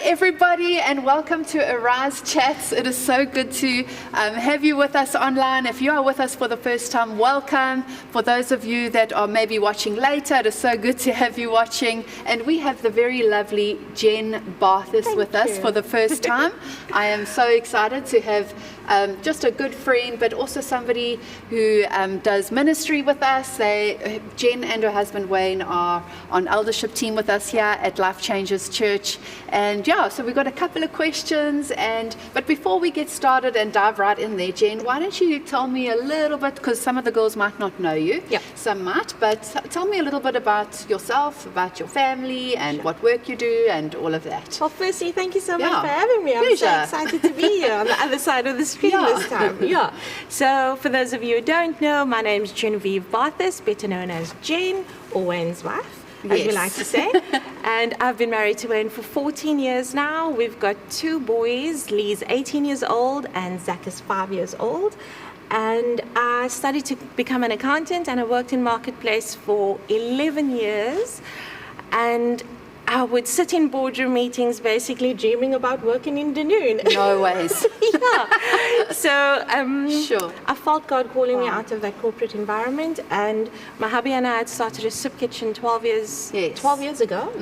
Everybody, and welcome to Arise Chats. It is so good to have you with us online. If you are with us for the first time, welcome. For those of you that are maybe watching later, it is so good to have you watching. And we have the very lovely Jen Barthus with us for the first time. I am so excited to have just a good friend, but also somebody who does ministry with us. Jen and her husband Wayne are on eldership team with us here at Life Changes Church. And yeah, so we've got a couple of questions. But before we get started and dive right in there, Jen, why don't you tell me a little bit, because some of the girls might not know you, some might, but tell me a little bit about yourself, about your family, and what work you do, and all of that. Well, firstly, thank you so much for having me. I'm so excited to be here on the other side of the screen this time. So for those of you who don't know, my name is Genavieve Barthus, better known as Jen, or Wayne's wife, as we like to say. And I've been married to Wayne for 14 years now. We've got 2 boys. Lee's 18 years old and Zach is 5 years old. And I studied to become an accountant, and I worked in marketplace for 11 years. And I would sit in boardroom meetings basically dreaming about working in Dunoon. No ways. So I felt God calling me out of that corporate environment, and my hubby and I had started a soup kitchen 12 years ago.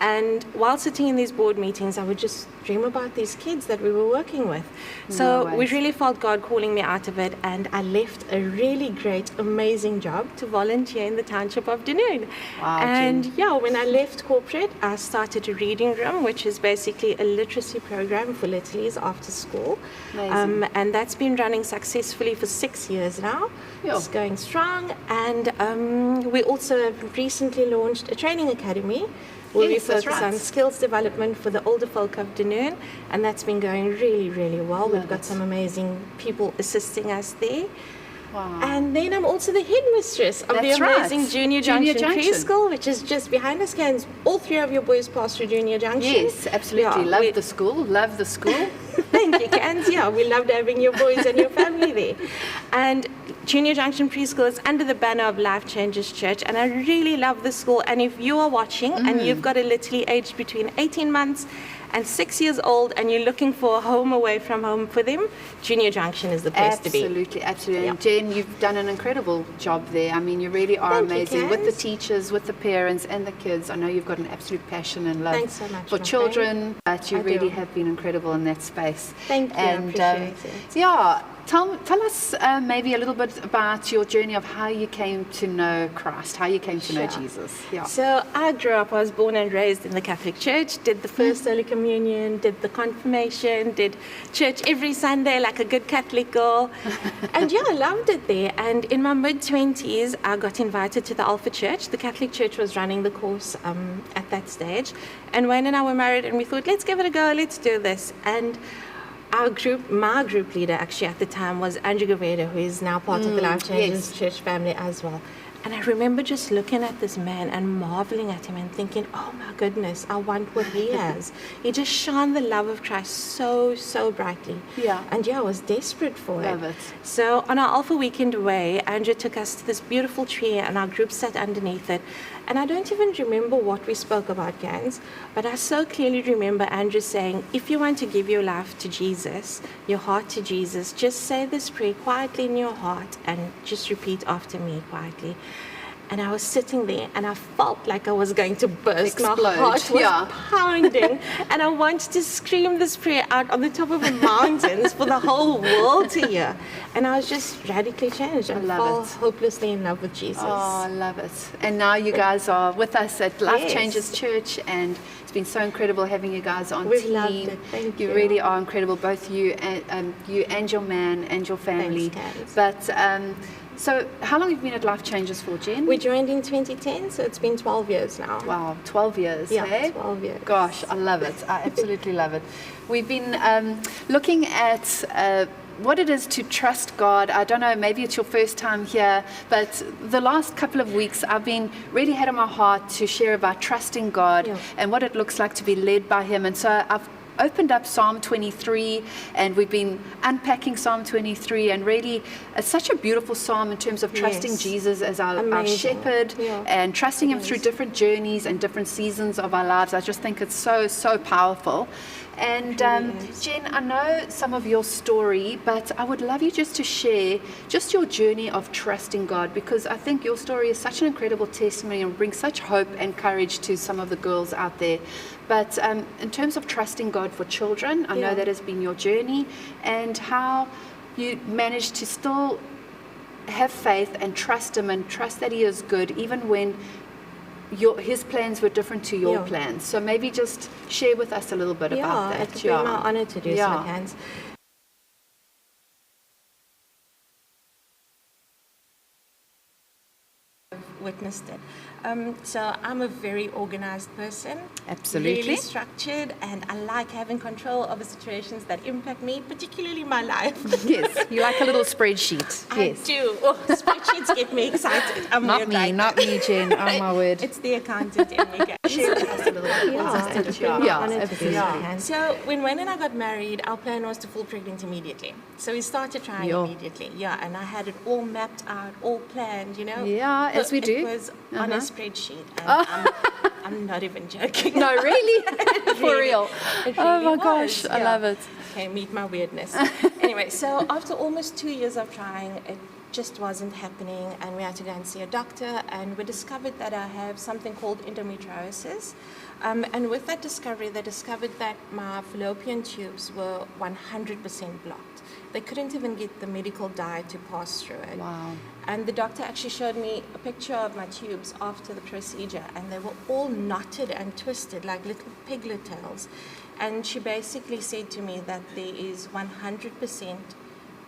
And while sitting in these board meetings, I would just dream about these kids that we were working with. So we really felt God calling me out of it, and I left a really great, amazing job to volunteer in the township of Dunoon. And when I left corporate, I started a reading room, which is basically a literacy program for littlies after school. And that's been running successfully for 6 years now. It's going strong. And we also have recently launched a training academy where we focus on skills development for the older folk of Dunoon, and that's been going really, really well. We've got some amazing people assisting us there. And then I'm also the headmistress of the amazing Junior Junction Preschool, which is just behind us. Cans, all 3 of your boys pass through Junior Junction. Yes, absolutely. Love the school. Thank you, Cans. We loved having your boys and your family there. And Junior Junction Preschool is under the banner of Life Changes Church, and I really love the school. And if you are watching and you've got a little aged between 18 months and 6 years old, and you're looking for a home away from home for them, Junior Junction is the place to be. Absolutely, absolutely. Yeah. And Jen, you've done an incredible job there. I mean, you really are amazing with the teachers, with the parents and the kids. I know you've got an absolute passion and love so much, for children, but you really have been incredible in that space. Thank you, and, I appreciate it. Yeah, tell us maybe a little bit about your journey of how you came to know Christ, how you came to know Jesus. Yeah. So I grew up, I was born and raised in the Catholic Church, did the first Holy Communion, did the confirmation, did church every Sunday like a good Catholic girl. And I loved it there. And in my mid-20s, I got invited to the Alpha Church. The Catholic Church was running the course at that stage. And Wayne and I were married, and we thought, let's give it a go, let's do this. And my group leader actually at the time was Andrew Genavieve, who is now part of the Life Changes Church family as well. And I remember just looking at this man and marveling at him and thinking, oh my goodness, I want what he has. He just shone the love of Christ so, so brightly. Yeah. And I was desperate for Love it. So on our Alpha Weekend away, Andrew took us to this beautiful tree and our group sat underneath it. And I don't even remember what we spoke about, Gans, but I so clearly remember Andrew saying, if you want to give your life to Jesus, your heart to Jesus, just say this prayer quietly in your heart and just repeat after me quietly. And I was sitting there and I felt like I was going to burst. Explode. My heart was pounding. And I wanted to scream this prayer out on the top of the mountains for the whole world to hear. And I was just radically changed and fell hopelessly in love with Jesus. Oh, I love it. And now you guys are with us at Life Changes Church, and it's been so incredible having you guys on We've team. loved it. Thank you. You really are incredible, both you and your man and your family. Thanks, but so how long have you been at Life Changes for, Jen? We joined in 2010, so it's been 12 years now. Wow, 12 years, Yeah, hey? 12 years. Gosh, I love it. I absolutely love it. We've been looking at what it is to trust God. I don't know, maybe it's your first time here, but the last couple of weeks I've been really had on my heart to share about trusting God and what it looks like to be led by Him. And so I've opened up Psalm 23, and we've been unpacking Psalm 23, and really it's such a beautiful psalm in terms of trusting Jesus as our shepherd and trusting Him through different journeys and different seasons of our lives. I just think it's so, so powerful. And Jen, I know some of your story, but I would love you just to share just your journey of trusting God, because I think your story is such an incredible testimony and brings such hope and courage to some of the girls out there. But in terms of trusting God for children, I know that has been your journey, and how you managed to still have faith and trust Him and trust that He is good, even when His plans were different to your plans. So maybe just share with us a little bit about that. It's been my honor to do so, Hans. Witnessed it. So I'm a very organized person. Absolutely. Really structured, and I like having control over situations that impact me, particularly my life. Yes, you like a little spreadsheet. I do. Oh, spreadsheets get me excited. Not me, Jen. Oh my word. It's the accountant in me. Share with us a little bit. So when Wayne and I got married, our plan was to fall pregnant immediately. So we started trying immediately. Yeah, and I had it all mapped out, all planned, you know. Yeah, as we do. It was on a spreadsheet. And I'm not even joking. No, really? For real? It really oh my gosh, I love it. Okay, meet my weirdness. Anyway, so after almost 2 years of trying, it just wasn't happening, and we had to go and see a doctor, and we discovered that I have something called endometriosis. And with that discovery, they discovered that my fallopian tubes were 100% blocked. They couldn't even get the medical dye to pass through it. Wow. And the doctor actually showed me a picture of my tubes after the procedure, and they were all knotted and twisted like little piglet tails. And she basically said to me that there is 100%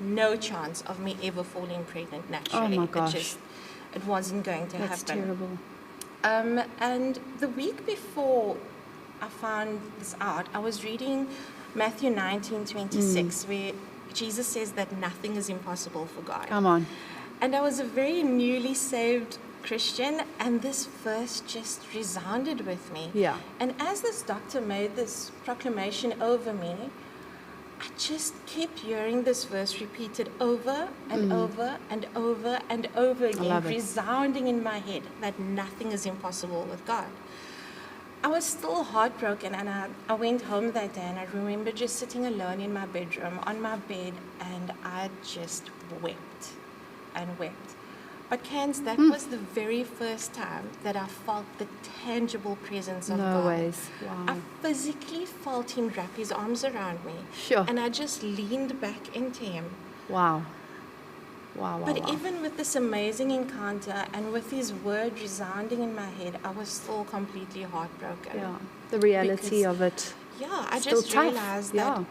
no chance of me ever falling pregnant naturally. Oh my gosh. It wasn't going to happen. That's terrible. And the week before I found this out, I was reading Matthew 19:26, where Jesus says that nothing is impossible for God. Come on. And I was a very newly saved Christian, and this verse just resounded with me. Yeah. And as this doctor made this proclamation over me, I just kept hearing this verse repeated over and over and over and over again, resounding in my head that nothing is impossible with God. I was still heartbroken, and I went home that day, and I remember just sitting alone in my bedroom on my bed, and I just wept and wept. But Candice, that was the very first time that I felt the tangible presence of God. No ways. Wow. I physically felt him wrap his arms around me. Sure. And I just leaned back into him. Wow. Wow. But even with this amazing encounter and with his word resounding in my head, I was still completely heartbroken. Yeah. The reality of it. Yeah, I still just tough. realized that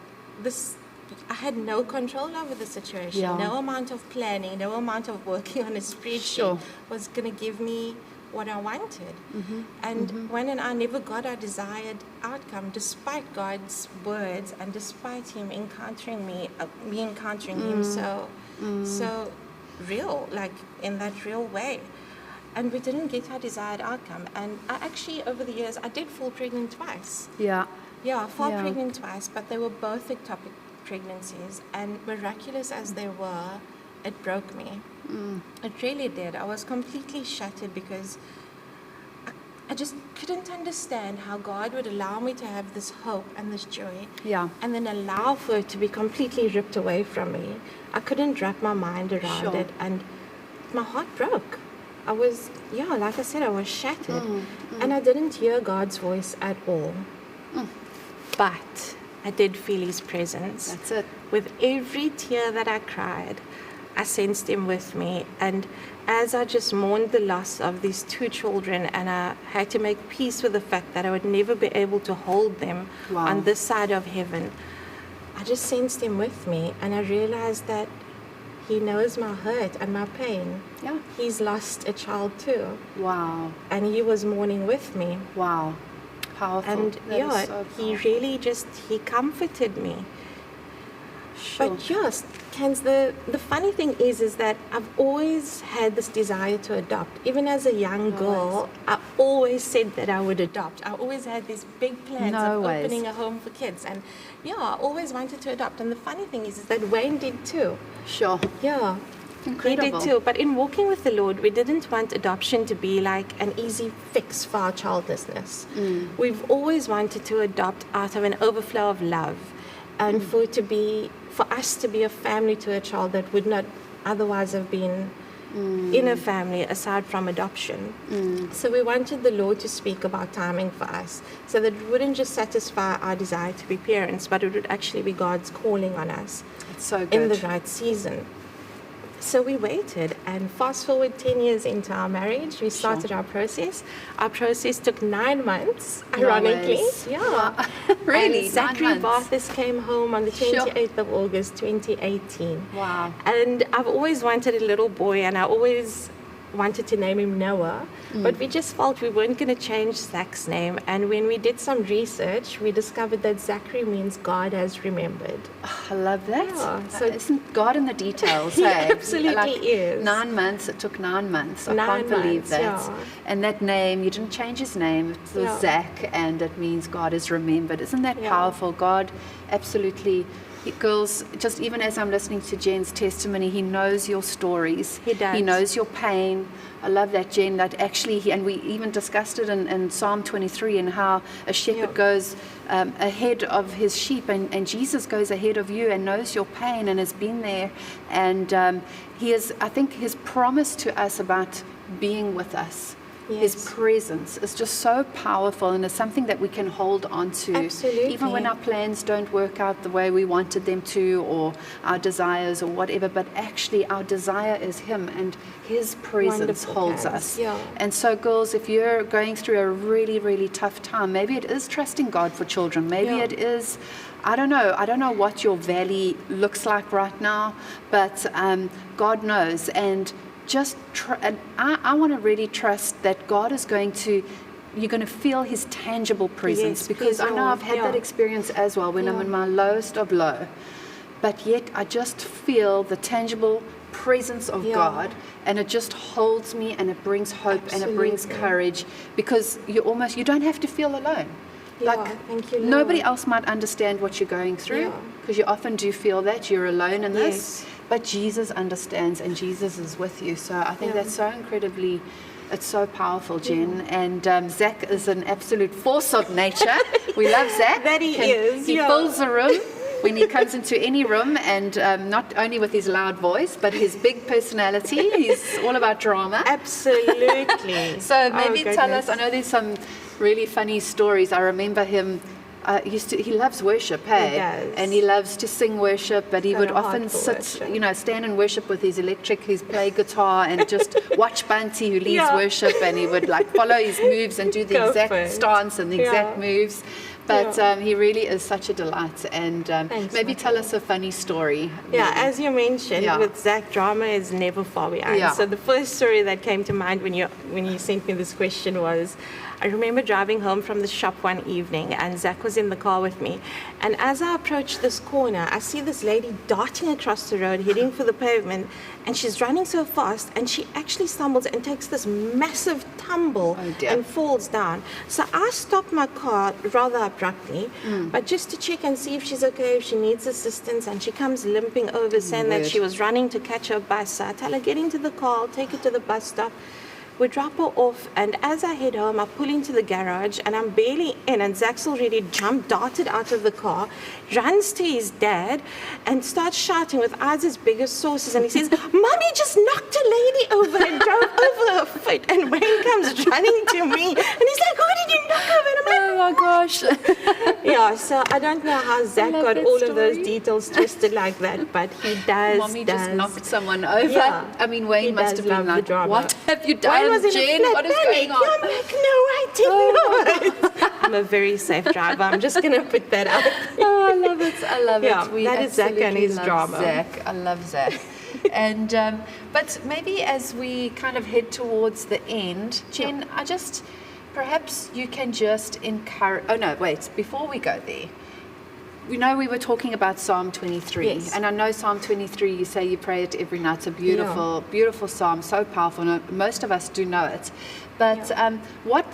I had no control over the situation. Yeah. No amount of planning, no amount of working on a spreadsheet was going to give me what I wanted. And Gwen and I never got our desired outcome, despite God's words and despite him encountering me encountering him so real, like in that real way. And we didn't get our desired outcome. And I actually, over the years, I did fall pregnant twice. Yeah. Yeah, I fell pregnant twice, but they were both ectopic pregnancies. And miraculous as they were, it broke me. It really did. I was completely shattered because I just couldn't understand how God would allow me to have this hope and this joy, and then allow for it to be completely ripped away from me. I couldn't wrap my mind around it, and my heart broke. I was, like I said, I was shattered, and I didn't hear God's voice at all. But I did feel his presence. That's it. With every tear that I cried, I sensed him with me. And as I just mourned the loss of these two children, and I had to make peace with the fact that I would never be able to hold them on this side of heaven, I just sensed him with me, and I realized that he knows my hurt and my pain. Yeah. He's lost a child too. Wow. And he was mourning with me. Wow. Powerful. And so he really he comforted me. Sure. But just, Candice, the funny thing is that I've always had this desire to adopt. Even as a young girl, I always said that I would adopt. I always had these big plans of opening a home for kids. And I always wanted to adopt. And the funny thing is that Wayne did too. Sure. Yeah. Incredible. He did too. But in walking with the Lord, we didn't want adoption to be like an easy fix for our childlessness. We've always wanted to adopt out of an overflow of love, and for us to be a family to a child that would not otherwise have been in a family aside from adoption. So we wanted the Lord to speak about timing for us, so that it wouldn't just satisfy our desire to be parents, but it would actually be God's calling on us. It's so good. In the right season. So we waited, and fast forward 10 years into our marriage, we started our process. Our process took 9 months, ironically. Wow. Really? And Zachary Barthus came home on the 28th of August, 2018. Wow. And I've always wanted a little boy, and I always wanted to name him Noah, but we just felt we weren't going to change Zach's name. And when we did some research, we discovered that Zachary means God has remembered. Oh, I love that. Yeah, so isn't God in the details? He absolutely is. 9 months. It took 9 months. I 9 can't believe months, that. yeah. And that name, you didn't change his name. It was Zach, and it means God is remembered. Isn't that powerful? God absolutely. Girls, just even as I'm listening to Jen's testimony, he knows your stories. He does. He knows your pain. I love that, Jen, that actually, and we even discussed it in Psalm 23, and how a shepherd goes ahead of his sheep, and Jesus goes ahead of you and knows your pain and has been there. And I think his promise to us about being with us, his presence is just so powerful, and it's something that we can hold on to. Absolutely. Even when our plans don't work out the way we wanted them to, or our desires or whatever, but actually our desire is him, and his presence holds us. Yeah. And so girls, if you're going through a really, really tough time, maybe it is trusting God for children. Maybe it is, I don't know what your valley looks like right now, but God knows. And just I want to really trust that God is you're going to feel his tangible presence, because I know I've had that experience as well when I'm in my lowest of low, but yet I just feel the tangible presence of God, and it just holds me, and it brings hope and it brings courage, because you don't have to feel alone. thank you, Lord. Nobody else might understand what you're going through, because you often do feel that you're alone in this, but Jesus understands and Jesus is with you. So I think that's so incredibly, it's so powerful, Jen. And Zach is an absolute force of nature. We love Zach. That he is. He fills the room when he comes into any room, and not only with his loud voice, but his big personality. He's all about drama. Absolutely. So maybe tell us, I know there's some really funny stories. I remember him, he loves worship, hey? He does. And he loves to sing worship, but he would often sit, stand in worship with his play guitar and just watch Bunty who leads worship, and he would follow his moves and do the exact stance and the exact moves. But he really is such a delight. And maybe tell us a funny story. Yeah, as you mentioned, with Zach, drama is never far behind. Yeah. So the first story that came to mind when you sent me this question was, I remember driving home from the shop one evening, and Zach was in the car with me. And as I approached this corner, I see this lady darting across the road, heading for the pavement, and she's running so fast, and she actually stumbles and takes this massive tumble and falls down. So I stopped my car rather abruptly, but just to check and see if she's okay, if she needs assistance, and she comes limping over, saying that she was running to catch her bus. So I tell her, get into the car, I'll take her to the bus stop. We drop her off, and as I head home, I pull into the garage, and I'm barely in, and Zach's already darted out of the car, runs to his dad, and starts shouting with eyes as big as saucers, and he says, Mommy just knocked a lady over and drove over her foot, and Wayne comes running to me, and he's like, who did you knock over? And I'm like, oh my gosh. So I don't know how Zach got all of those details twisted like that, but he does. Mommy just knocked someone over. Yeah. I mean, Wayne must have been like, what have you done? Was Jen, what is going on? I'm like, no, I did not. I'm a very safe driver. I'm just going to put that out. Oh, I love it. I love it. We that is Zach and his drama. Zach. I love Zach. And but maybe as we kind of head towards the end, Jen, perhaps you can just encourage. Oh no, wait. Before we go there. We were talking about Psalm 23, and I know Psalm 23, you say you pray it every night. It's a beautiful, beautiful psalm, so powerful. Most of us do know it. But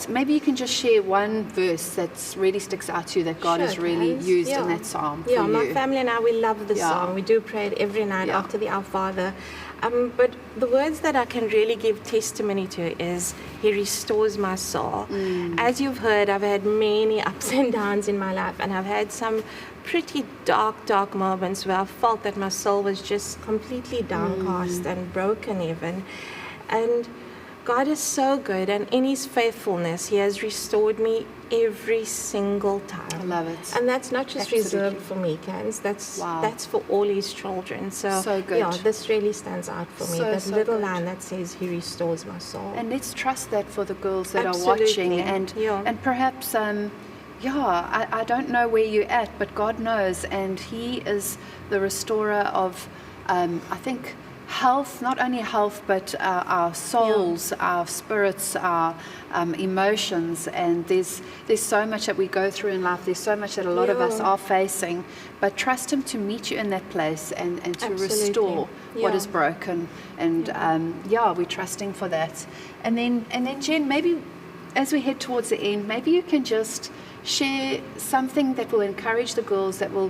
maybe you can just share one verse that really sticks out to you that God has really used in that psalm for you. My family and I, we love the psalm. We do pray it every night after the Our Father. But the words that I can really give testimony to is, He restores my soul. As you've heard, I've had many ups and downs in my life, and I've had some pretty dark moments where I felt that my soul was just completely downcast and broken even. And God is so good, and in His faithfulness, He has restored me every single time. I love it. And that's not just reserved for me, Candice. That's for all His children. So good. Yeah, this really stands out for me. That little line that says He restores my soul. And let's trust that for the girls that are watching, and perhaps I don't know where you're at, but God knows, and He is the restorer of I think health, not only health, but our souls, our spirits, our emotions. And there's so much that we go through in life. There's so much that a lot of us are facing, but trust Him to meet you in that place and to restore what is broken. And we're trusting for that. And then Jen, maybe as we head towards the end, maybe you can just share something that will encourage the girls, that will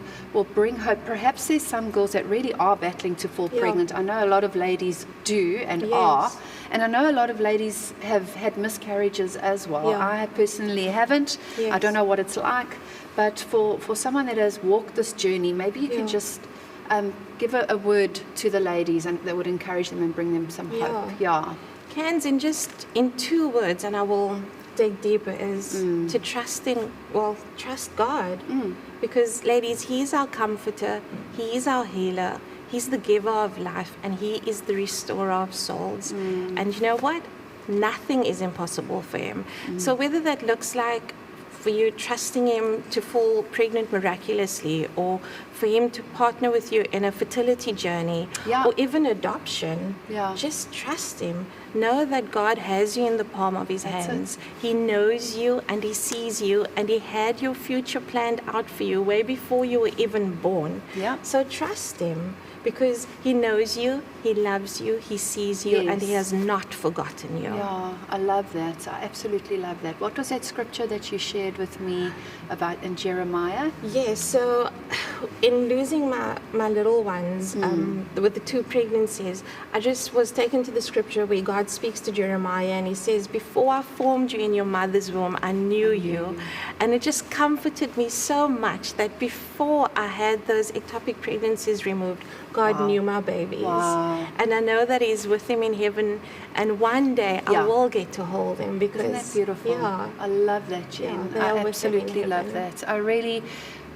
bring hope. Perhaps there's some girls that really are battling to fall pregnant. I know a lot of ladies do and are, and I know a lot of ladies have had miscarriages as well. I personally haven't. I don't know what it's like, but for someone that has walked this journey, maybe you can just give a word to the ladies, and that would encourage them and bring them some hope. Candice, in 2 words, and I will dig deeper, is to trust God. Because ladies, He's our comforter, He is our healer, He's the giver of life, and He is the restorer of souls. And you know what? Nothing is impossible for Him. So whether that looks like for you trusting Him to fall pregnant miraculously, or for Him to partner with you in a fertility journey, or even adoption, just trust Him. Know that God has you in the palm of His hands. He knows you, and He sees you, and He had your future planned out for you way before you were even born. So trust Him. because He knows you, He loves you, He sees you, and He has not forgotten you. Yeah, I love that. I absolutely love that. What was that scripture that you shared with me about in Jeremiah? Yes, so in losing my little ones, with the 2 pregnancies, I just was taken to the scripture where God speaks to Jeremiah and He says, before I formed you in your mother's womb, I knew you. And it just comforted me so much that before I had those ectopic pregnancies removed, God knew my babies. And I know that He's with them in heaven, and one day I will get to hold Him, because isn't that beautiful? Yeah, I love that, Jen. I absolutely love that. I really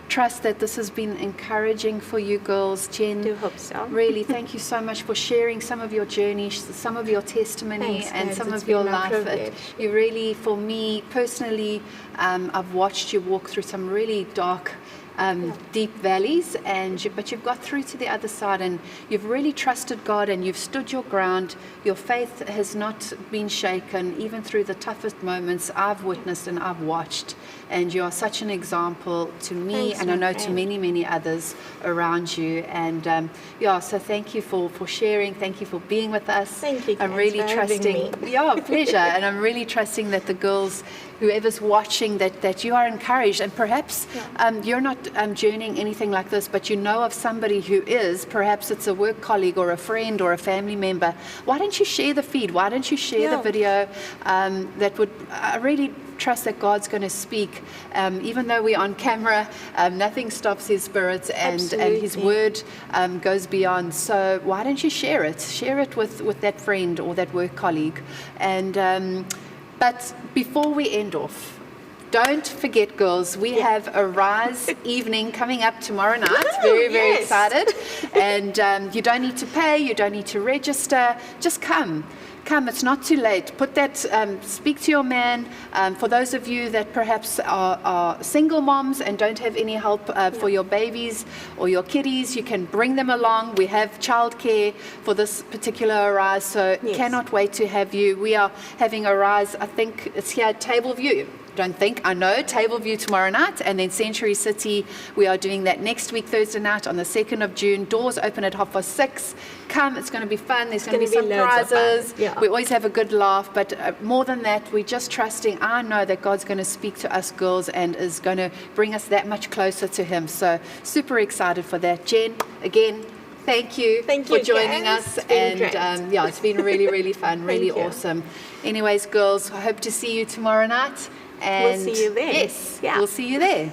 trust that this has been encouraging for you girls, Jen. I do hope so. Really, thank you so much for sharing some of your journey, some of your testimony, Thanks, and guys. some It's of your been my life. privilege. You really, for me personally, I've watched you walk through some really dark, deep valleys, but you've got through to the other side, and you've really trusted God, and you've stood your ground. Your faith has not been shaken, even through the toughest moments I've witnessed and I've watched. And you are such an example to me, Thanks, and I know my to friend. many, many others around you. And so thank you for sharing. Thank you for being with us. Thank you, I'm guys, really for having trusting. me. Yeah, pleasure. And I'm really trusting that the girls, whoever's watching, that you are encouraged. And perhaps you're not journeying anything like this, but you know of somebody who is. Perhaps it's a work colleague or a friend or a family member. Why don't you share the feed? Why don't you share the video? That would, I really trust that God's going to speak. Even though we're on camera, nothing stops His Spirit, and His word goes beyond. So why don't you share it? Share it with that friend or that work colleague. And but before we end off, don't forget, girls, we have a Rise evening coming up tomorrow night. Very, very excited. And you don't need to pay, you don't need to register. Just come. Come, it's not too late. Put that, speak to your man. For those of you that perhaps are single moms and don't have any help for your babies or your kiddies, you can bring them along. We have childcare for this particular Rise, so cannot wait to have you. We are having a Rise, I think it's here at Table View. I know, Table View tomorrow night, and then Century City, we are doing that next week, Thursday night on the 2nd of June. Doors open at 6:30. Come, it's going to be fun. There's going to be some prizes. We always have a good laugh, but more than that, we're just trusting. I know that God's going to speak to us girls and is going to bring us that much closer to Him. So super excited for that. Jen, again, thank you for joining us. And it's been really, really fun, really awesome. Anyways, girls, I hope to see you tomorrow night. And we'll see you there. Yes, we'll see you there.